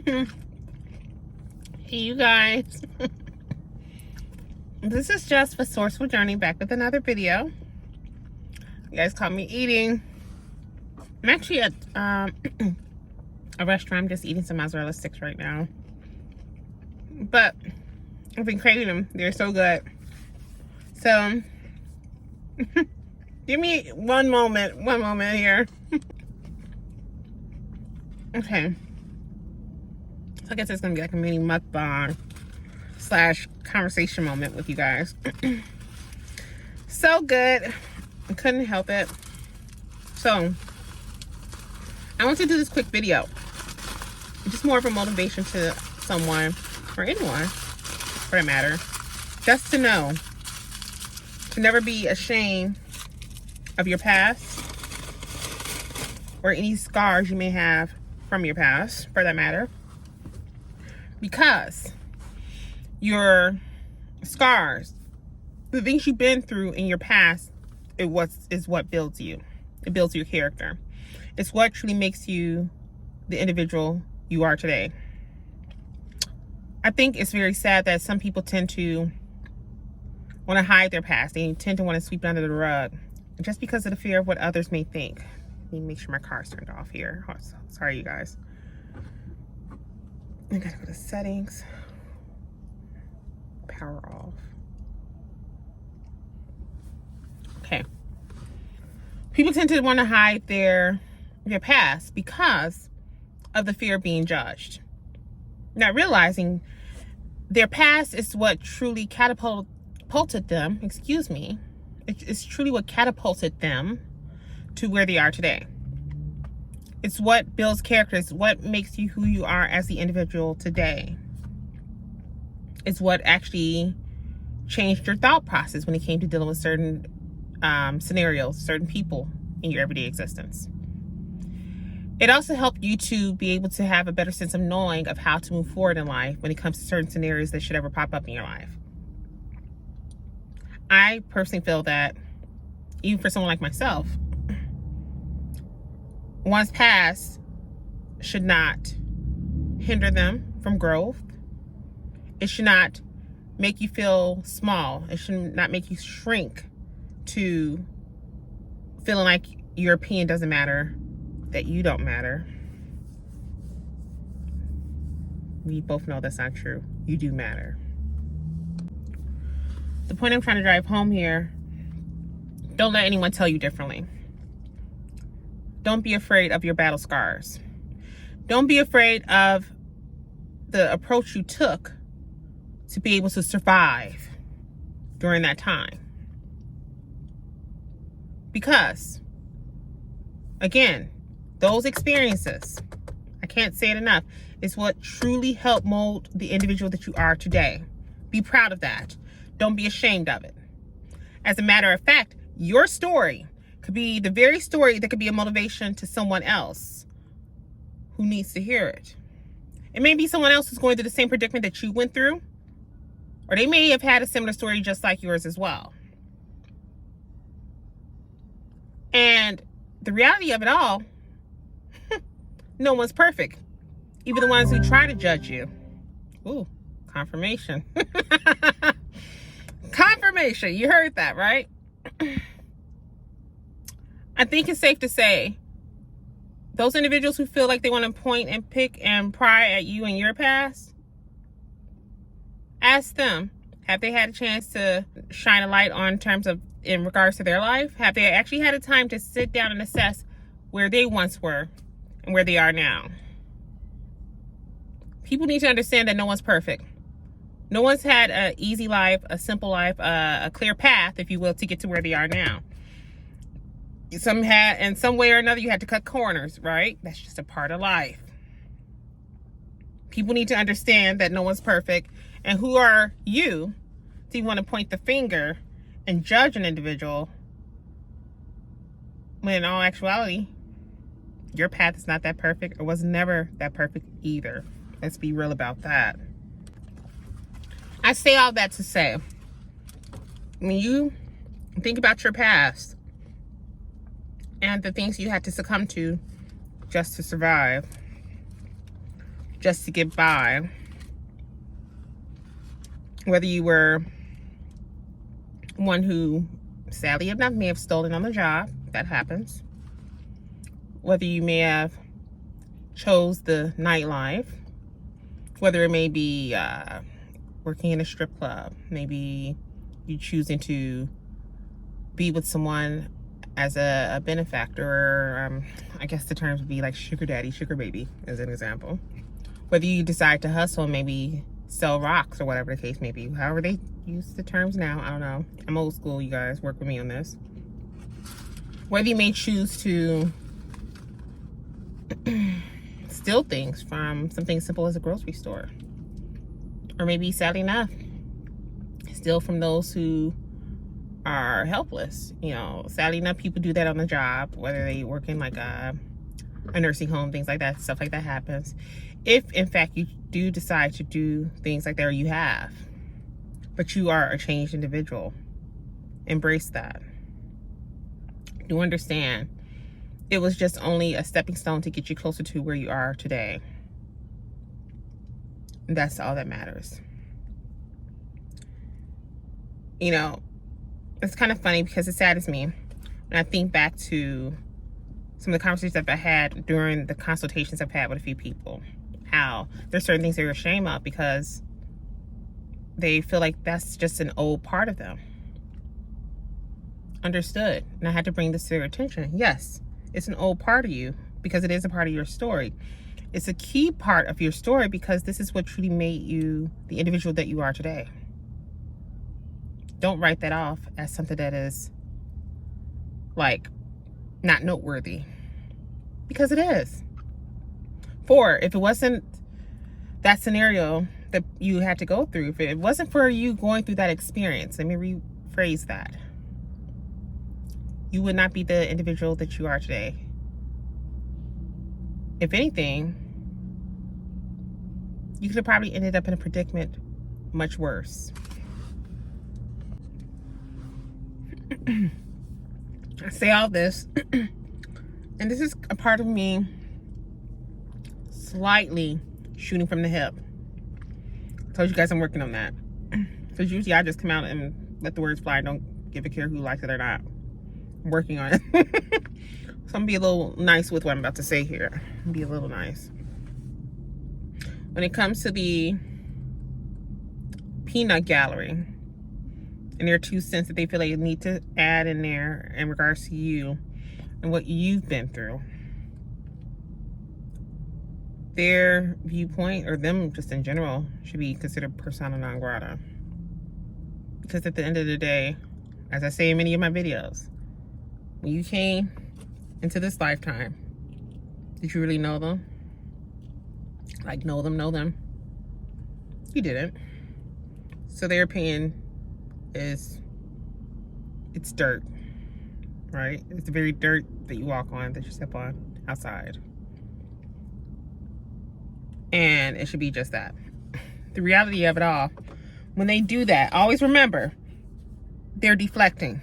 Hey, you guys. This is just Resourceful Journey back with another video. You guys caught me eating. I'm actually at a restaurant. I'm just eating some mozzarella sticks right now. But I've been craving them. They're so good. So give me one moment here. Okay. So I guess it's gonna be like a mini mukbang / conversation moment with you guys. So good. I couldn't help it. So I want to do this quick video. Just more of a motivation to someone or anyone for that matter. Just to know to never be ashamed of your past or any scars you may have from your past for that matter. Because your scars, the things you've been through in your past, is what builds you. It builds your character. It's what truly makes you the individual you are today. I think it's very sad that some people tend to want to hide their past. They tend to want to sweep it under the rug just because of the fear of what others may think. Let me make sure my car's turned off here. Oh, sorry, you guys. I gotta go to settings. Power off. Okay. People tend to want to hide their past because of the fear of being judged. Not realizing their past is what truly catapulted them, it's truly what catapulted them to where they are today. It's what builds character. It's what makes you who you are as the individual today. It's what actually changed your thought process when it came to dealing with certain scenarios, certain people in your everyday existence. It also helped you to be able to have a better sense of knowing of how to move forward in life when it comes to certain scenarios that should ever pop up in your life. I personally feel that even for someone like myself, one's past should not hinder them from growth. It should not make you feel small. It should not make you shrink to feeling like your opinion doesn't matter, that you don't matter. We both know that's not true. You do matter. The point I'm trying to drive home here, don't let anyone tell you differently. Don't be afraid of your battle scars. Don't be afraid of the approach you took to be able to survive during that time. Because, again, those experiences, I can't say it enough, is what truly helped mold the individual that you are today. Be proud of that. Don't be ashamed of it. As a matter of fact, your story could be the very story that could be a motivation to someone else who needs to hear it. It may be someone else who's going through the same predicament that you went through, or they may have had a similar story just like yours as well. And the reality of it all, no one's perfect. Even the ones who try to judge you. Ooh, confirmation. Confirmation, you heard that, right? I think it's safe to say those individuals who feel like they want to point and pick and pry at you and your past, ask them, have they had a chance to shine a light on terms of in regards to their life? Have they actually had a time to sit down and assess where they once were and where they are now? People need to understand that no one's perfect. No one's had an easy life, a simple life, a clear path, if you will, to get to where they are now. Some had, in some way or another, you had to cut corners, right? That's just a part of life. People need to understand that no one's perfect. And who are you to want to point the finger and judge an individual when in all actuality, your path is not that perfect or was never that perfect either. Let's be real about that. I say all that to say, when you think about your past and the things you had to succumb to just to survive, just to get by. Whether you were one who, sadly enough, may have stolen on the job. That happens. Whether you may have chose the nightlife. Whether it may be working in a strip club. Maybe you choosing to be with someone as a benefactor, or I guess the terms would be like sugar daddy, sugar baby, as an example. Whether you decide to hustle, maybe sell rocks or whatever the case may be. However they use the terms now, I don't know. I'm old school, you guys. Work with me on this. Whether you may choose to steal things from something simple as a grocery store. Or maybe, sadly enough, steal from those who are helpless. You know, sadly enough, people do that on the job, whether they work in like a nursing home, things like that. Stuff like that happens. If, in fact, you do decide to do things like that, or you have, but you are a changed individual, embrace that. Do understand it was just only a stepping stone to get you closer to where you are today. That's all that matters. You know, it's kind of funny because it saddens me when I think back to some of the conversations I've had during the consultations I've had with a few people. How there's certain things they're ashamed of because they feel like that's just an old part of them. Understood. And I had to bring this to their attention. Yes, it's an old part of you because it is a part of your story. It's a key part of your story because this is what truly made you the individual that you are today. Don't write that off as something that is like not noteworthy, because it is. For if it wasn't that scenario that you had to go through, if it wasn't for you going through that experience, let me rephrase that, you would not be the individual that you are today. If anything, you could have probably ended up in a predicament much worse. I say all this, and this is a part of me slightly shooting from the hip. I told you guys I'm working on that. Because usually I just come out and let the words fly. I don't give a care who likes it or not. I'm working on it. So I'm going to be a little nice with what I'm about to say here. Be a little nice. When it comes to the peanut gallery, and there are 2 cents that they feel like they need to add in there in regards to you and what you've been through, their viewpoint, or them just in general, should be considered persona non grata. Because at the end of the day, as I say in many of my videos, when you came into this lifetime, did you really know them? Like, know them? You didn't. So their opinion is, it's dirt, right? It's the very dirt that you walk on, that you step on outside. And it should be just that. The reality of it all, when they do that, always remember, they're deflecting.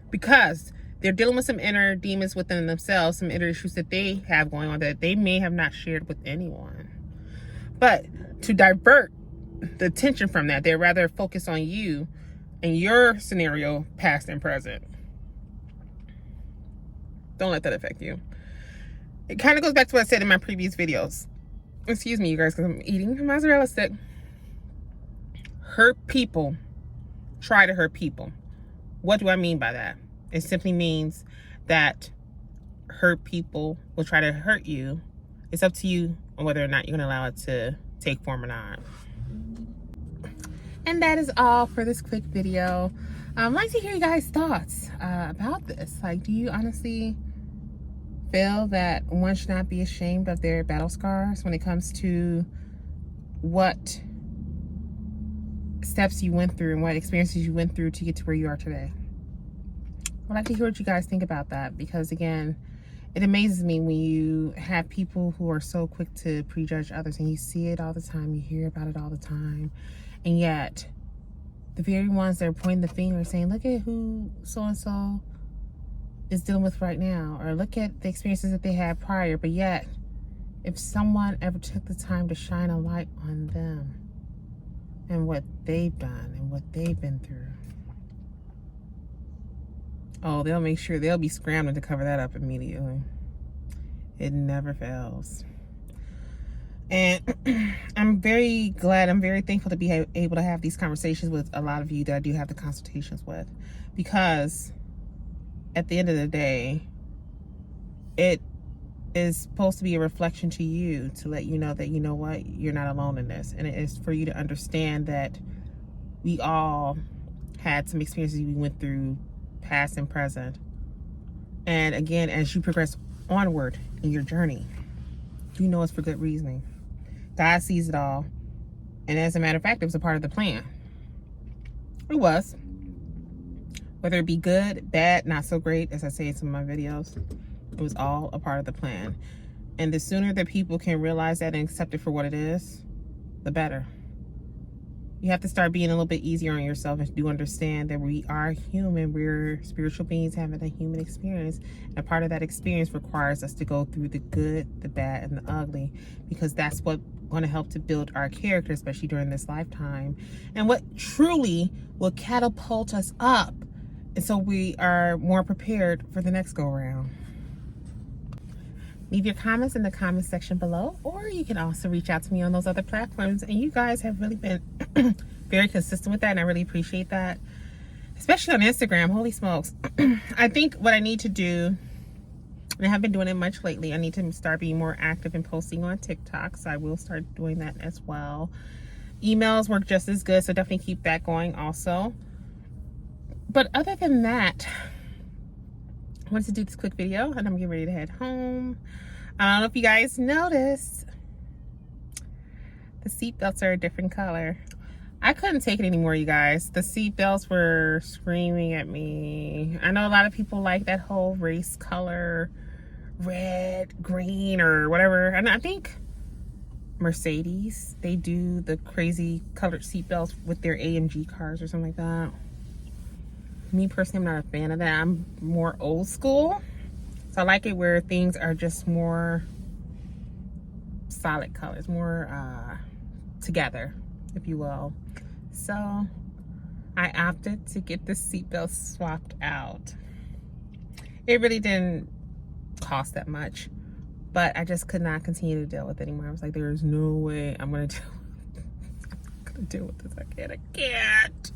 Because they're dealing with some inner demons within themselves, some inner issues that they have going on that they may have not shared with anyone. But to divert the attention from that, they'd rather focus on you and your scenario, past and present. Don't let that affect you. It kind of goes back to what I said in my previous videos. Excuse me, you guys, because I'm eating a mozzarella stick. Hurt people try to hurt people. What do I mean by that? It simply means that hurt people will try to hurt you. It's up to you on whether or not you're going to allow it to take form or not. And that is all for this quick video. I'd like to hear you guys' thoughts about this. Like, do you honestly feel that one should not be ashamed of their battle scars when it comes to what steps you went through and what experiences you went through to get to where you are today? I'd like to hear what you guys think about that, because again, it amazes me when you have people who are so quick to prejudge others, and you see it all the time, you hear about it all the time, and yet the very ones that are pointing the finger saying, look at who so-and-so is dealing with right now, or look at the experiences that they had prior, but yet if someone ever took the time to shine a light on them and what they've done and what they've been through. Oh, they'll make sure they'll be scrambling to cover that up immediately. It never fails. And I'm very glad, I'm very thankful to be able to have these conversations with a lot of you that I do have the consultations with, because at the end of the day, it is supposed to be a reflection to you to let you know that, you know what, you're not alone in this. And it is for you to understand that we all had some experiences we went through, past and present. And again, as you progress onward in your journey, you know it's for good reasoning. God sees it all. And as a matter of fact, it was a part of the plan. It was. Whether it be good, bad, not so great, as I say in some of my videos, it was all a part of the plan. And the sooner that people can realize that and accept it for what it is, the better. You have to start being a little bit easier on yourself and do understand that we are human. We're spiritual beings having a human experience. And a part of that experience requires us to go through the good, the bad, and the ugly, because that's what's going to help to build our character, especially during this lifetime, and what truly will catapult us up. And so we are more prepared for the next go around. Leave your comments in the comment section below, or you can also reach out to me on those other platforms. And you guys have really been very consistent with that, and I really appreciate that, especially on Instagram. Holy smokes. I think what I need to do, and I haven't been doing it much lately, I need to start being more active in posting on TikTok, so I will start doing that as well. Emails work just as good, so definitely keep that going also. But other than that, I wanted to do this quick video, and I'm getting ready to head home. I don't know if you guys noticed, the seatbelts are a different color. I couldn't take it anymore, you guys. The seatbelts were screaming at me. I know a lot of people like that whole race color, red, green, or whatever. And I think Mercedes, they do the crazy colored seatbelts with their AMG cars or something like that. Me personally, I'm not a fan of that. I'm more old school. So I like it where things are just more solid colors, more together, if you will. So I opted to get the seatbelt swapped out. It really didn't cost that much, but I just could not continue to deal with it anymore. I was like, there is no way I'm gonna deal with this. I can't.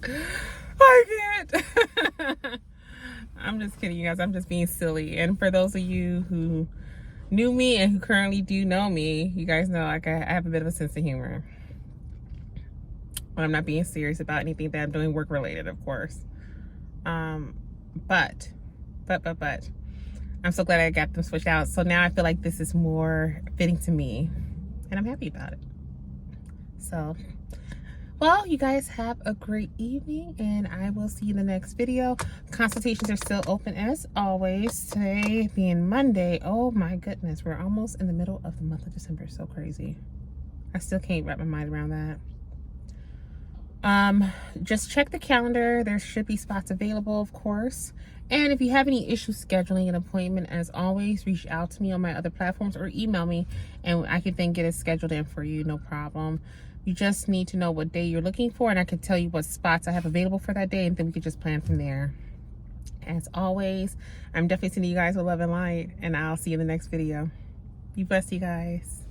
I'm just kidding, you guys. I'm just being silly. And for those of you who knew me and who currently do know me, you guys know, like, I have a bit of a sense of humor. But I'm not being serious about anything that I'm doing work related, of course. But I'm so glad I got them switched out. So now I feel like this is more fitting to me, and I'm happy about it. So, well, you guys have a great evening, and I will see you in the next video. Consultations are still open as always. Today being Monday. Oh my goodness, we're almost in the middle of the month of December. So crazy. I still can't wrap my mind around that. Just check the calendar. There should be spots available, of course. And if you have any issues scheduling an appointment, as always, reach out to me on my other platforms or email me, and I can then get it scheduled in for you, no problem. You just need to know what day you're looking for, and I can tell you what spots I have available for that day, and then we can just plan from there. As always, I'm definitely sending you guys with love and light, and I'll see you in the next video. Be blessed, you guys.